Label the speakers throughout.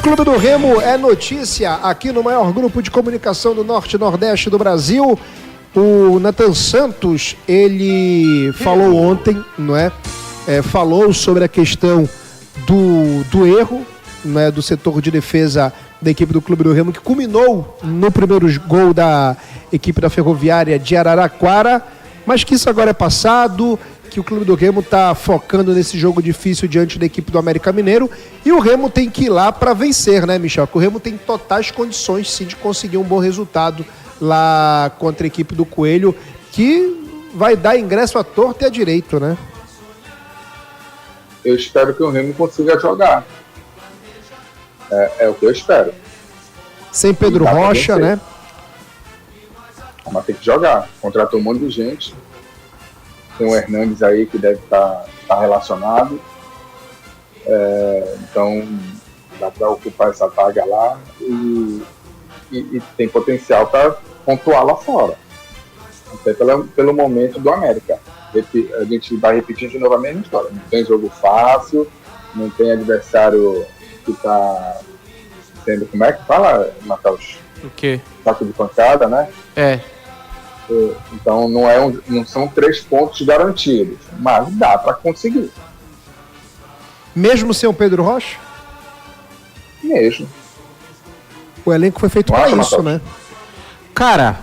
Speaker 1: Clube do Remo é notícia aqui no maior grupo de comunicação do Norte e Nordeste do Brasil. O Nathan Santos, ele falou ontem, não é? Falou sobre a questão do erro, não é? Do setor de defesa da equipe do Clube do Remo, que culminou no primeiro gol da equipe da Ferroviária de Araraquara, mas que isso agora é passado, que o Clube do Remo está focando nesse jogo difícil diante da equipe do América Mineiro, e o Remo tem que ir lá para vencer, né, Michel? Que o Remo tem totais condições, sim, de conseguir um bom resultado lá contra a equipe do Coelho, que vai dar ingresso à torta e à direito, né?
Speaker 2: Eu espero que o Remo consiga jogar. É o que eu espero.
Speaker 1: Sem Pedro Rocha, né?
Speaker 2: Mas tem que jogar. Contratou um monte de gente. Tem o Hernandes aí que deve estar relacionado. Então dá para ocupar essa vaga lá e tem potencial para pontuar lá fora. Até pelo momento do América. A gente vai repetir de novo a mesma história. Não tem jogo fácil, não tem adversário que está sendo... Como é que fala, Matheus?
Speaker 3: O quê?
Speaker 2: Saco de pancada, né? Então não são 3 pontos garantidos, mas dá para conseguir.
Speaker 1: Mesmo sem o Pedro Rocha?
Speaker 2: Mesmo.
Speaker 1: O elenco foi feito para isso, né?
Speaker 3: Cara,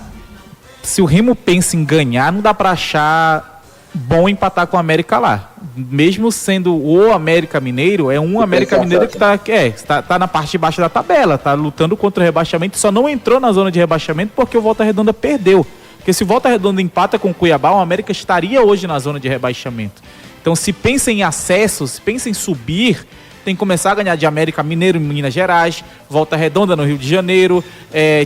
Speaker 3: se o Remo pensa em ganhar, não dá para achar bom empatar com o América lá. Mesmo sendo o América Mineiro, é um América Mineiro que tá na parte de baixo da tabela, tá lutando contra o rebaixamento, só não entrou na zona de rebaixamento porque o Volta Redonda perdeu. Porque se o Volta Redonda empata com o Cuiabá, o América estaria hoje na zona de rebaixamento. Então, se pensa em acesso, se pensa em subir, tem que começar a ganhar de América Mineiro em Minas Gerais, Volta Redonda no Rio de Janeiro,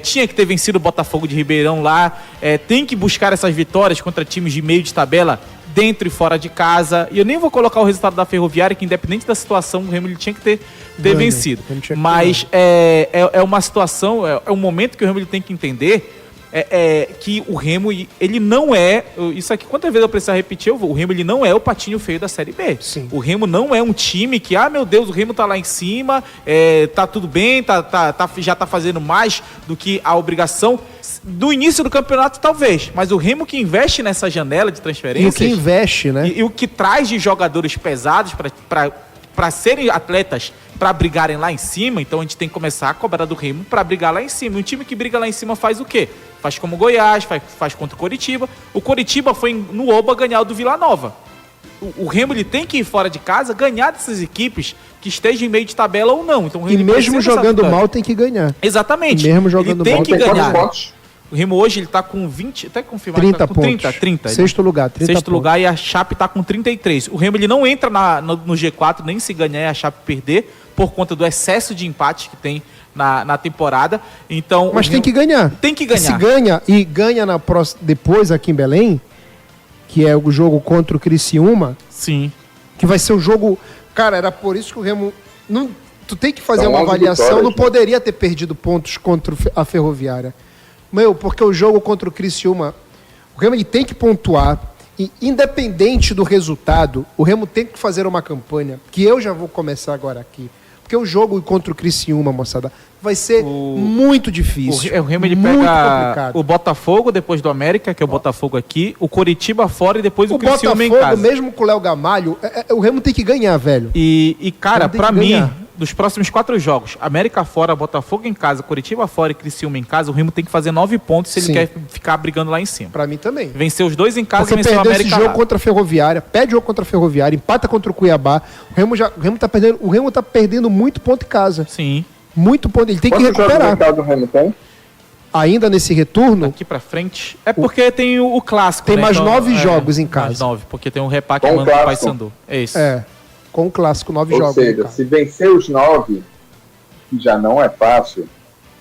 Speaker 3: tinha que ter vencido o Botafogo de Ribeirão lá, tem que buscar essas vitórias contra times de meio de tabela, dentro e fora de casa. E eu nem vou colocar o resultado da Ferroviária, que independente da situação, o Remo ele tinha que ter vencido. Mas é uma situação, é um momento que o Remo ele tem que entender que o Remo, ele não é... Isso aqui, quantas vezes eu precisar repetir, o Remo ele não é o patinho feio da Série B.
Speaker 1: Sim. O
Speaker 3: Remo não é um time que, meu Deus, o Remo tá lá em cima, tá tudo bem, já tá fazendo mais do que a obrigação. Do início do campeonato, talvez, mas o Remo que investe nessa janela de transferências...
Speaker 1: E o que investe, né?
Speaker 3: E o que traz de jogadores pesados para serem atletas, para brigarem lá em cima, então a gente tem que começar a cobrar do Remo para brigar lá em cima. E um time que briga lá em cima faz o quê? Faz como o Goiás, faz contra o Coritiba. O Coritiba foi no Oba ganhar o do Vila Nova. O Remo ele tem que ir fora de casa, ganhar dessas equipes que estejam em meio de tabela ou não. Então,
Speaker 1: e mesmo jogando mal tem que ganhar.
Speaker 3: Exatamente.
Speaker 1: E mesmo jogando
Speaker 3: ele tem
Speaker 1: mal
Speaker 3: que ganhar.
Speaker 2: Pontos?
Speaker 3: O Remo hoje ele tá com 20, até confirmar,
Speaker 1: 30
Speaker 3: tá com
Speaker 1: pontos.
Speaker 3: 30.
Speaker 1: Sexto lugar, 30
Speaker 3: Sexto
Speaker 1: pontos.
Speaker 3: lugar, e a Chape tá com 33. O Remo ele não entra no G4 nem se ganhar e a Chape perder, por conta do excesso de empate que tem na temporada. Então,
Speaker 1: mas tem que ganhar.
Speaker 3: Tem que ganhar.
Speaker 1: Se ganha e ganha depois aqui em Belém, que é o jogo contra o Criciúma.
Speaker 3: Sim.
Speaker 1: Que vai ser o jogo... Cara, era por isso que o Remo... Tu tem que fazer uma avaliação,
Speaker 2: vitórias,
Speaker 1: não poderia ter perdido pontos contra a Ferroviária. Porque o jogo contra o Criciúma, o Remo ele tem que pontuar, e independente do resultado, o Remo tem que fazer uma campanha, que eu já vou começar agora aqui, porque o jogo contra o Criciúma, moçada, vai ser muito difícil.
Speaker 3: O Remo ele
Speaker 1: muito
Speaker 3: pega
Speaker 1: complicado.
Speaker 3: o Botafogo depois do América, que é o Botafogo aqui, o Coritiba fora e depois o Criciúma em casa.
Speaker 1: Mesmo com o Léo Gamalho, o Remo tem que ganhar, velho.
Speaker 3: E cara, pra mim,
Speaker 1: ganhar.
Speaker 3: dos próximos 4 jogos, América fora, Botafogo em casa, Coritiba fora e Criciúma em casa, o Remo tem que fazer 9 pontos se ele quer ficar brigando lá em cima.
Speaker 1: Pra mim também.
Speaker 3: Vencer os 2 em casa
Speaker 1: Porque
Speaker 3: e vencer o
Speaker 1: perdeu
Speaker 3: América
Speaker 1: esse jogo
Speaker 3: lá.
Speaker 1: contra a Ferroviária, perde jogo contra a Ferroviária, empata contra o Cuiabá. O Remo tá perdendo muito ponto em casa.
Speaker 3: Sim.
Speaker 1: Muito ponto. Ele tem que recuperar.
Speaker 2: Quantos jogos do Remo tem?
Speaker 1: Ainda nesse retorno...
Speaker 3: Daqui pra frente. É porque tem o clássico.
Speaker 1: Tem
Speaker 3: né?
Speaker 1: mais
Speaker 3: Então,
Speaker 1: 9 jogos em casa.
Speaker 3: Mais 9, porque tem um repaque
Speaker 2: Com o
Speaker 3: manda do
Speaker 2: clássico.
Speaker 3: Paysandu. É isso.
Speaker 1: Com o clássico, 9
Speaker 2: Ou
Speaker 1: jogos em
Speaker 2: seja,
Speaker 1: casa.
Speaker 2: se vencer os 9, que já não é fácil,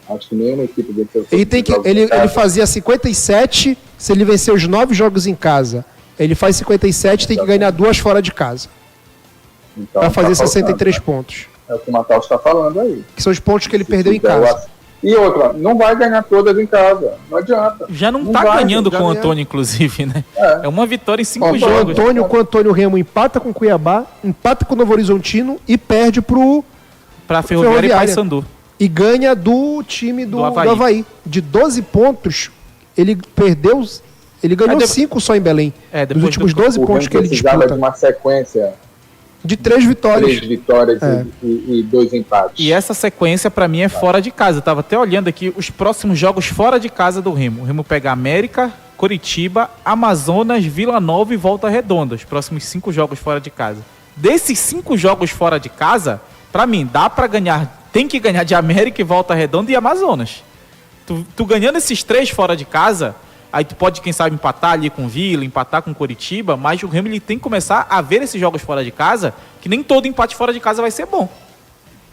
Speaker 2: acho que nenhuma equipe venceu.
Speaker 1: Ele fazia 57, se ele vencer os 9 jogos em casa, ele faz 57, tem que ganhar 2 fora de casa.
Speaker 2: Então,
Speaker 1: Pra fazer
Speaker 2: tá
Speaker 1: 63
Speaker 2: faltando,
Speaker 1: pontos.
Speaker 2: É o que o Matheus está falando aí.
Speaker 1: Que são os pontos que ele perdeu em
Speaker 2: fizer
Speaker 1: casa.
Speaker 2: E outra, não vai ganhar todas em casa. Não adianta.
Speaker 3: Já não
Speaker 2: Não
Speaker 3: tá
Speaker 2: vai,
Speaker 3: ganhando
Speaker 1: já
Speaker 3: com o
Speaker 1: ganha.
Speaker 3: Antônio, inclusive, né?
Speaker 2: É.
Speaker 3: É uma vitória em 5
Speaker 2: Com o
Speaker 3: jogos.
Speaker 1: Com o Antônio Remo empata com o Cuiabá, empata com o Novo Horizontino e perde pro
Speaker 3: Pra Ferroviária e Paysandu.
Speaker 1: E ganha do time do Avaí. De 12 pontos, ele ganhou 5 só em Belém. Dos últimos 12 pontos que ele disputa.
Speaker 2: De uma sequência
Speaker 1: de 3 vitórias.
Speaker 2: 3 vitórias e 2 empates.
Speaker 3: E essa sequência, pra mim, é fora de casa. Eu tava até olhando aqui os próximos jogos fora de casa do Remo. O Remo pega América, Coritiba, Amazonas, Vila Nova e Volta Redonda. Os próximos 5 jogos fora de casa. Desses 5 jogos fora de casa, pra mim, dá pra ganhar. Tem que ganhar de América e Volta Redonda e Amazonas. Tu ganhando esses 3 fora de casa, aí tu pode, quem sabe, empatar ali com Vila, empatar com Coritiba, mas o Remo ele tem que começar a ver esses jogos fora de casa, que nem todo empate fora de casa vai ser bom.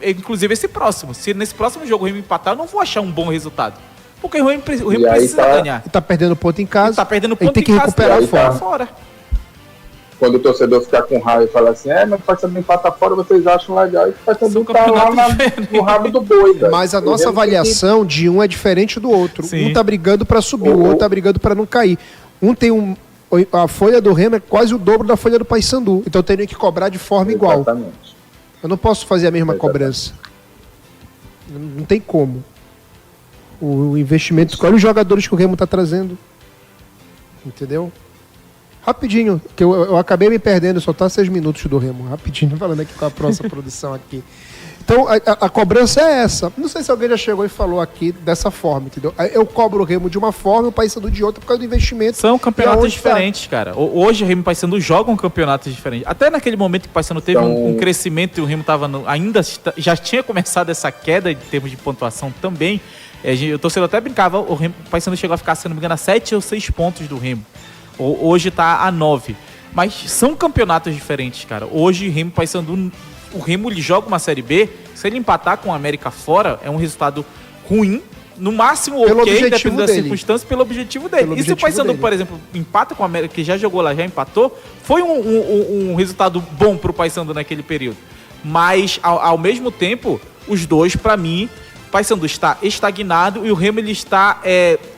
Speaker 3: Inclusive esse próximo. Se nesse próximo jogo o Remo empatar, eu não vou achar um bom resultado. Porque o Remo precisa ganhar.
Speaker 1: E tá perdendo ponto em casa.
Speaker 3: E tá perdendo ponto
Speaker 1: tem que recuperar
Speaker 3: fora.
Speaker 2: Quando o torcedor ficar com raiva e falar assim, mas o Paysandu empata fora, vocês acham legal, e o Paysandu tá lá no rabo do boi, velho.
Speaker 1: Mas a nossa avaliação de um é diferente do outro.
Speaker 3: Sim.
Speaker 1: Um tá brigando pra subir, o outro tá brigando pra não cair. Um tem a folha do Remo é quase o dobro da folha do Paysandu. Então eu teria que cobrar de forma igual.
Speaker 2: Exatamente.
Speaker 1: Eu não posso fazer a mesma cobrança. Não tem como. O investimento, olha os jogadores que o Remo tá trazendo. Entendeu? Rapidinho, que eu acabei me perdendo, só tá 6 minutos do Remo. Rapidinho, falando aqui com a próxima produção aqui. Então, a cobrança é essa. Não sei se alguém já chegou e falou aqui dessa forma, entendeu? Eu cobro o Remo de uma forma e o Paysandu de outra por causa do investimento.
Speaker 3: São campeonatos diferentes, cara. Hoje o Remo e o Paysandu jogam campeonatos diferentes. Até naquele momento que o Paysandu teve um crescimento e o Remo tava já tinha começado essa queda em termos de pontuação também. O torcedor até brincava, o Paysandu chegou a ficar, se não me engano, a 7 ou 6 pontos do Remo. Hoje tá a 9. Mas são campeonatos diferentes, cara. Hoje, Remo e Paysandu, o Remo ele joga uma Série B, se ele empatar com o América fora, é um resultado ruim, no máximo ok, dependendo das circunstâncias, pelo objetivo dele. E se o Paysandu, por exemplo, empata com o América, que já jogou lá, já empatou, foi um resultado bom pro Paysandu naquele período. Mas, ao mesmo tempo, os dois, pra mim, o Paysandu está estagnado e o Remo ele está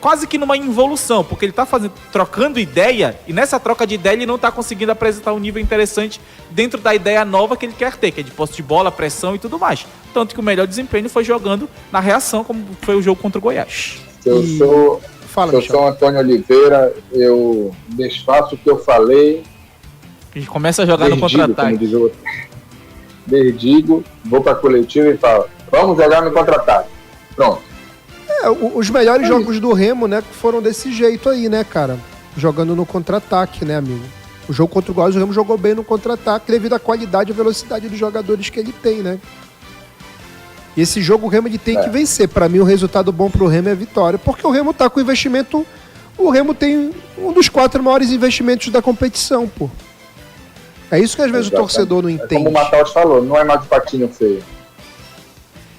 Speaker 3: quase que numa involução, porque ele está trocando ideia, e nessa troca de ideia ele não está conseguindo apresentar um nível interessante dentro da ideia nova que ele quer ter, que é de posse de bola, pressão e tudo mais. Tanto que o melhor desempenho foi jogando na reação, como foi o jogo contra o Goiás.
Speaker 2: Eu sou Antônio Oliveira, eu desfaço o que eu falei.
Speaker 3: A gente começa a jogar no contra-ataque.
Speaker 2: Desdigo, vou para a coletiva e falo, vamos jogar no contra-ataque. Pronto.
Speaker 1: Os melhores jogos do Remo, né, foram desse jeito aí, né, cara? Jogando no contra-ataque, né, amigo? O jogo contra o Goiás, o Remo jogou bem no contra-ataque devido à qualidade e velocidade dos jogadores que ele tem, né? E esse jogo o Remo ele tem que vencer. Pra mim, o resultado bom pro Remo é a vitória. Porque o Remo tá com investimento... O Remo tem um dos 4 maiores investimentos da competição, pô. É isso que às vezes o torcedor não entende.
Speaker 2: Como o Matheus falou, não é mais de patinho feio.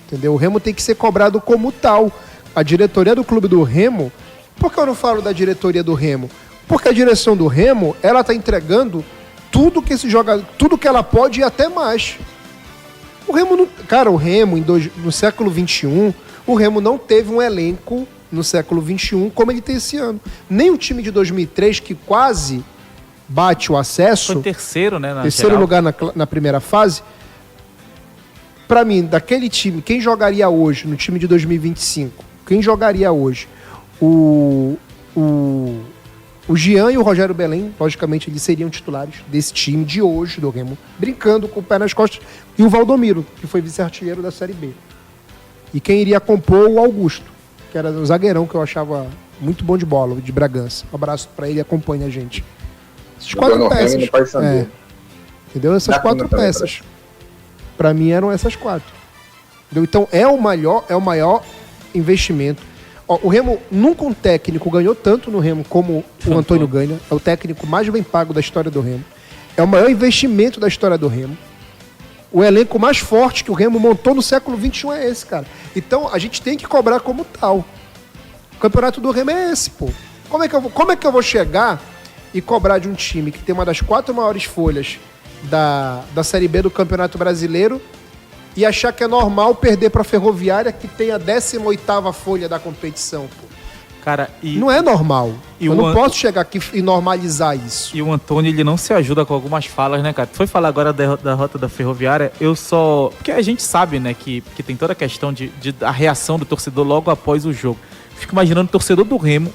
Speaker 1: Entendeu? O Remo tem que ser cobrado como tal. A diretoria do clube do Remo... Por que eu não falo da diretoria do Remo? Porque a direção do Remo, ela tá entregando tudo que esse jogador, tudo que ela pode e até mais. O Remo não... Cara, o Remo, no século XXI, o Remo não teve um elenco no século XXI como ele tem esse ano. Nem o time de 2003, que quase bate o acesso...
Speaker 3: Foi terceiro, né?
Speaker 1: Terceiro lugar na primeira fase. Pra mim, daquele time, quem jogaria hoje no time de 2025? Quem jogaria hoje? O Jean e o Rogério Belém, logicamente, eles seriam titulares desse time de hoje do Remo, brincando com o pé nas costas, e o Valdomiro, que foi vice-artilheiro da Série B. E quem iria compor o Augusto, que era um zagueirão que eu achava muito bom de bola, de Bragança. Um abraço pra ele, acompanha a gente. Essas 4 peças. Entendeu? Essas 4 peças. Pra mim eram essas 4. Entendeu? Então é o maior investimento. O Remo, nunca um técnico ganhou tanto no Remo como o Antônio ganha. É o técnico mais bem pago da história do Remo. É o maior investimento da história do Remo. O elenco mais forte que o Remo montou no século XXI é esse, cara. Então, a gente tem que cobrar como tal. O campeonato do Remo é esse, pô. Como é que eu vou chegar e cobrar de um time que tem uma das 4 maiores folhas da Série B do Campeonato Brasileiro e achar que é normal perder para a Ferroviária, que tem a 18ª folha da competição, pô?
Speaker 3: Cara,
Speaker 1: não é normal.
Speaker 3: E
Speaker 1: eu não posso chegar aqui e normalizar isso.
Speaker 3: E o Antônio, ele não se ajuda com algumas falas, né, cara? Tu foi falar agora da rota da Ferroviária, porque a gente sabe, né, que tem toda a questão de a reação do torcedor logo após o jogo. Fico imaginando o torcedor do Remo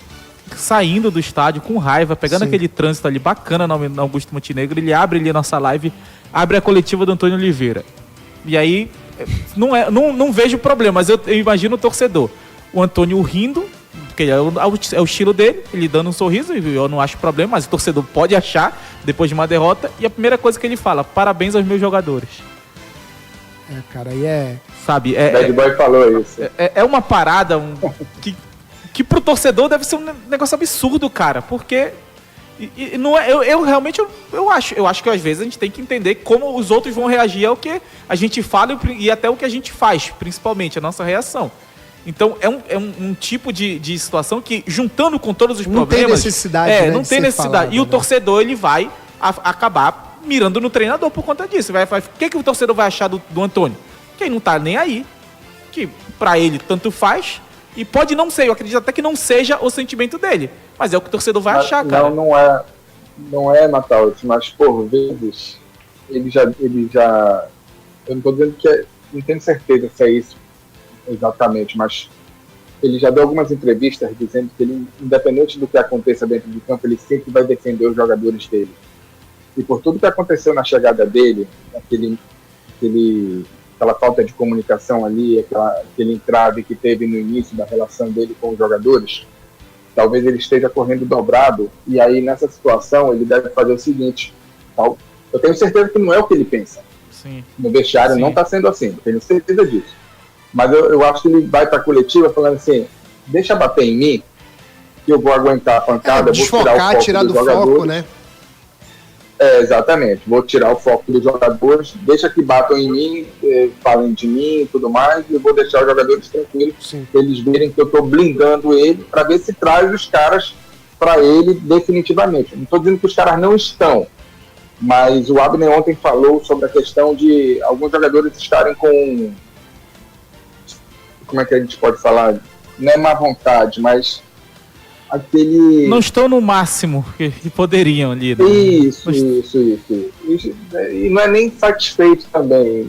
Speaker 3: saindo do estádio com raiva, pegando aquele trânsito ali bacana no Augusto Montenegro, ele abre ali a nossa live, abre a coletiva do Antônio Oliveira. E aí, não vejo problema, mas eu imagino o torcedor. O Antônio rindo, porque é o estilo dele, ele dando um sorriso, e eu não acho problema, mas o torcedor pode achar, depois de uma derrota, e a primeira coisa que ele fala, parabéns aos meus jogadores.
Speaker 1: Cara, aí é...
Speaker 2: Sabe, Bad Boy falou isso.
Speaker 3: É uma parada que pro torcedor deve ser um negócio absurdo, cara, porque não é, eu realmente eu acho que às vezes a gente tem que entender como os outros vão reagir ao que a gente fala e até o que a gente faz, principalmente a nossa reação. Então é um tipo de situação que, juntando com todos os problemas...
Speaker 1: Não tem necessidade, né,
Speaker 3: não tem necessidade. Falado, e o torcedor, ele vai acabar mirando no treinador por conta disso. O que o torcedor vai achar do Antônio? Que ele não tá nem aí. Que pra ele tanto faz... E pode não ser, eu acredito até que não seja o sentimento dele. Mas é o que o torcedor vai achar, cara.
Speaker 2: Não é, Natal, mas por vezes ele já. Eu não tô dizendo que não tenho certeza se é isso exatamente, mas ele já deu algumas entrevistas dizendo que ele, independente do que aconteça dentro do campo, ele sempre vai defender os jogadores dele. E por tudo que aconteceu na chegada dele, aquela falta de comunicação ali, aquele entrave que teve no início da relação dele com os jogadores, talvez ele esteja correndo dobrado, e aí nessa situação ele deve fazer o seguinte, eu tenho certeza que não é o que ele pensa.
Speaker 3: Sim.
Speaker 2: No vestiário não está sendo assim, eu tenho certeza disso. Mas eu acho que ele vai para a coletiva falando assim, deixa bater em mim, que eu vou aguentar a pancada,
Speaker 1: desfocar, tirar do foco, né?
Speaker 2: Exatamente, vou tirar o foco dos jogadores, deixa que batam em mim, falem de mim e tudo mais, e eu vou deixar os jogadores tranquilos, pra eles verem que eu estou blindando ele, para ver se traz os caras para ele definitivamente. Não estou dizendo que os caras não estão, mas o Abner ontem falou sobre a questão de alguns jogadores estarem com, como é que a gente pode falar, não é má vontade, mas aquele...
Speaker 3: Não estão no máximo que poderiam ali, né?
Speaker 2: Isso. E não é nem satisfeito também.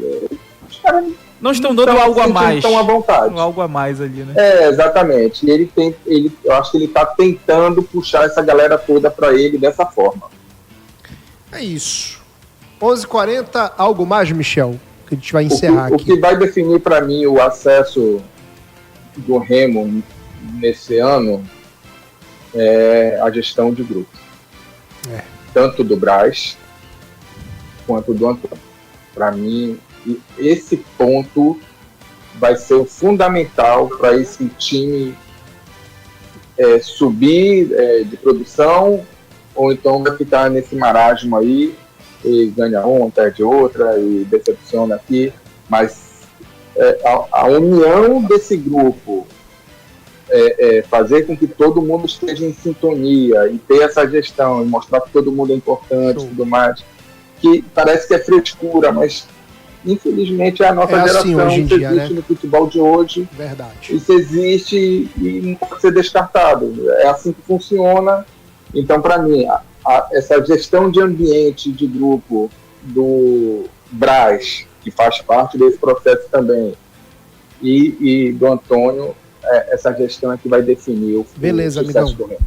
Speaker 2: Os caras
Speaker 3: não estão dando algo a mais.
Speaker 2: Estão à vontade.
Speaker 3: Algo a mais ali, né?
Speaker 2: Exatamente. E eu acho que ele está tentando puxar essa galera toda para ele dessa forma.
Speaker 1: É isso. 11h40, algo mais, Michel? Que a gente vai encerrar aqui.
Speaker 2: O que vai definir para mim o acesso do Remo nesse ano é a gestão de grupo. Tanto do Braz quanto do Antônio. Para mim, esse ponto vai ser o fundamental para esse time subir de produção, ou então vai ficar nesse marasmo aí e ganha uma, perde outra e decepciona aqui. Mas a união desse grupo, fazer com que todo mundo esteja em sintonia e ter essa gestão e mostrar que todo mundo é importante e tudo mais, que parece que é frescura, mas infelizmente é a nossa geração,
Speaker 1: assim,
Speaker 2: isso
Speaker 1: dia,
Speaker 2: existe, né? No futebol de hoje.
Speaker 1: Verdade.
Speaker 2: Isso existe e não pode ser descartado. É assim que funciona. Então, para mim, essa gestão de ambiente, de grupo do Braz, que faz parte desse processo também, e do Antônio, essa gestão é que vai definir o
Speaker 1: Beleza,
Speaker 2: sucesso
Speaker 1: amigão.
Speaker 2: do Remo.